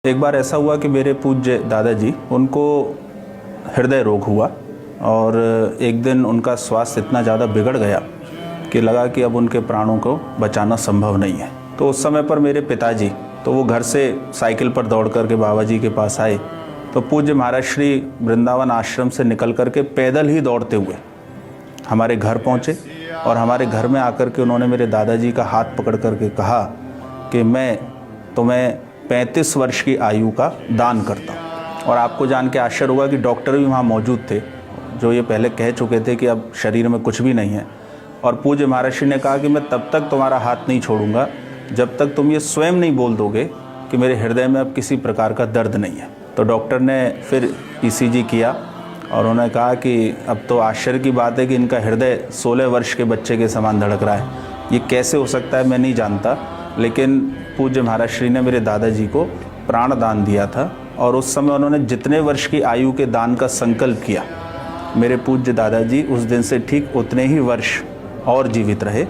एक बार ऐसा हुआ कि मेरे पूज्य दादाजी उनको हृदय रोग हुआ और एक दिन उनका स्वास्थ्य इतना ज़्यादा बिगड़ गया कि लगा कि अब उनके प्राणों को बचाना संभव नहीं है। तो उस समय पर मेरे पिताजी तो वो घर से साइकिल पर दौड़ करके बाबा जी के पास आए। तो पूज्य महाराज श्री वृंदावन आश्रम से निकल करके पैदल ही दौड़ते हुए हमारे घर पहुँचे और हमारे घर में आकर के उन्होंने मेरे दादाजी का हाथ पकड़ करके कहा कि मैं तुम्हें 35 वर्ष की आयु का दान करता हूँ। और आपको जान के आश्चर्य होगा कि डॉक्टर भी वहाँ मौजूद थे जो ये पहले कह चुके थे कि अब शरीर में कुछ भी नहीं है। और पूज्य महाराज श्री ने कहा कि मैं तब तक तुम्हारा हाथ नहीं छोड़ूंगा जब तक तुम ये स्वयं नहीं बोल दोगे कि मेरे हृदय में अब किसी प्रकार का दर्द नहीं है। तो डॉक्टर ने फिर ECG किया और उन्होंने कहा कि अब तो आश्चर्य की बात है कि इनका हृदय 16 वर्ष के बच्चे के समान धड़क रहा है। ये कैसे हो सकता है मैं नहीं जानता, लेकिन पूज्य महाराज श्री ने मेरे दादाजी को प्राण दान दिया था और उस समय उन्होंने जितने वर्ष की आयु के दान का संकल्प किया, मेरे पूज्य दादाजी उस दिन से ठीक उतने ही वर्ष और जीवित रहे।